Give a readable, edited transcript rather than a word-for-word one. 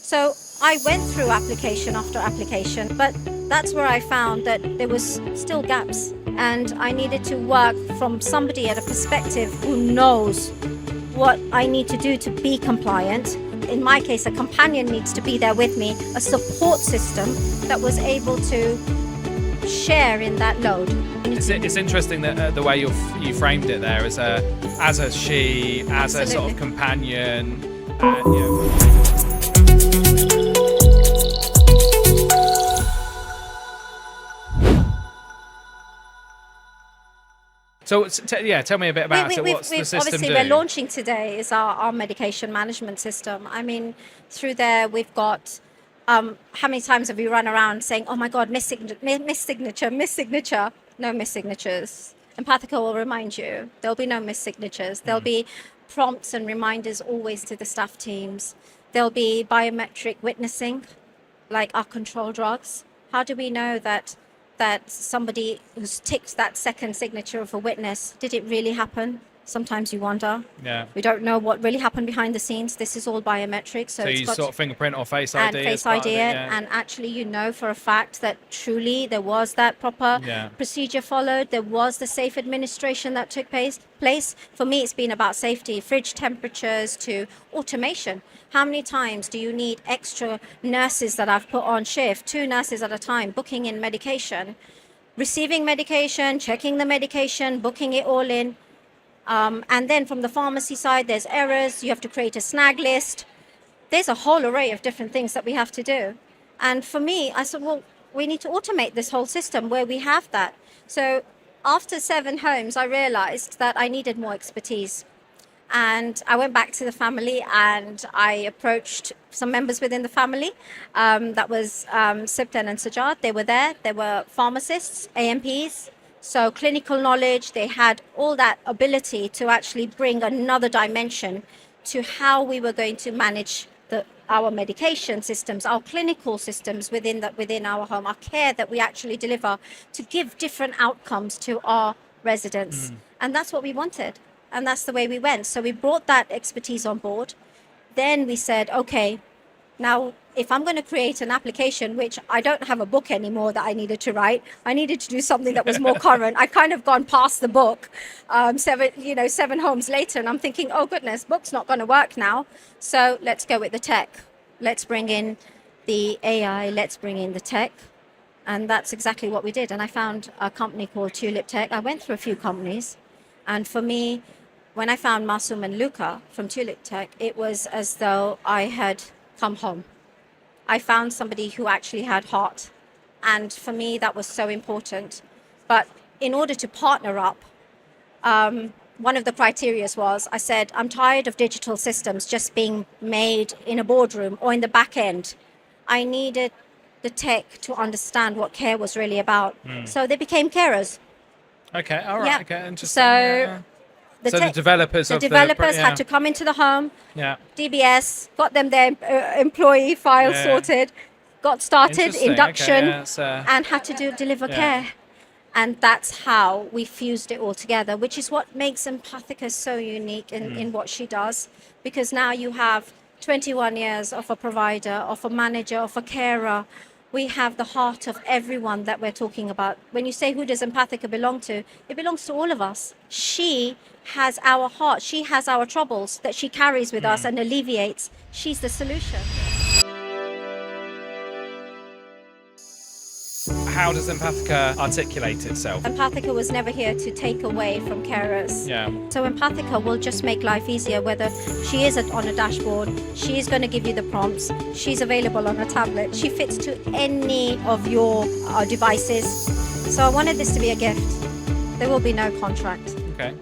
So I went through application after application, but that's where I found that there was still gaps, and I needed to work from somebody at a perspective who knows what I need to do to be compliant. In my case, a companion needs to be there with me, a support system that was able to share in that load. It's interesting that the way you framed it there as a she, as Absolutely. a sort of companion. Yeah. So tell me a bit about it. What's the system obviously do? we're launching today is our medication management system. I mean, through there we've got how many times have we run around saying, oh my God, miss signature. No miss signatures. Empathika will remind you there'll be no miss signatures. There'll be prompts and reminders always to the staff teams. There'll be biometric witnessing, like our control drugs. How do we know that somebody who's ticked that second signature of a witness, did it really happen? Sometimes you wonder. Yeah. We don't know what really happened behind the scenes. This is all biometric. So it's you got sort of fingerprint or face and ID. face ID, and actually you know for a fact that truly there was that proper procedure followed. There was the safe administration that took place. For me, it's been about safety, fridge temperatures to automation. How many times do you need extra nurses that I've put on shift, 2 nurses at a time, booking in medication, receiving medication, checking the medication, booking it all in. And then from the pharmacy side, there's errors. You have to create a snag list. There's a whole array of different things that we have to do. And for me, I said, well, we need to automate this whole system where we have that. So after 7 homes, I realized that I needed more expertise. And I went back to the family and I approached some members within the family. That was Sipten and Sajad. They were there. They were pharmacists, AMPs. So clinical knowledge, they had all that ability to actually bring another dimension to how we were going to manage our medication systems, our clinical systems within our home, our care that we actually deliver to give different outcomes to our residents. And that's what we wanted. And that's the way we went. So we brought that expertise on board. Then we said, okay, now if I'm going to create an application, which I don't have a book anymore that I needed to write, I needed to do something that was more current. I kind of gone past the book 7 homes later, and I'm thinking, oh goodness, book's not going to work now. So let's go with the tech. Let's bring in the AI, let's bring in the tech. And that's exactly what we did. And I found a company called Tulip Tech. I went through a few companies. And for me, when I found Masoom and Luca from Tulip Tech, it was as though I had come home. I found somebody who actually had heart. And for me, that was so important. But in order to partner up, one of the criteria was, I said, I'm tired of digital systems just being made in a boardroom or in the back end. I needed the tech to understand what care was really about. So they became carers. Okay, all right. Yeah. Okay, interesting. So the developers had to come into the home, DBS, got them their employee file sorted, got started, induction, and had to deliver care. And that's how we fused it all together, which is what makes Empathika so unique in what she does. Because now you have 21 years of a provider, of a manager, of a carer. We have the heart of everyone that we're talking about. When you say who does Empathika belong to, it belongs to all of us. She has our heart. She has our troubles that she carries with us and alleviates. She's the solution. How does Empathika articulate itself? Empathika was never here to take away from carers. Yeah. So Empathika will just make life easier, whether she is on a dashboard, she is going to give you the prompts, she's available on a tablet, she fits to any of your devices. So I wanted this to be a gift. There will be no contract. Okay.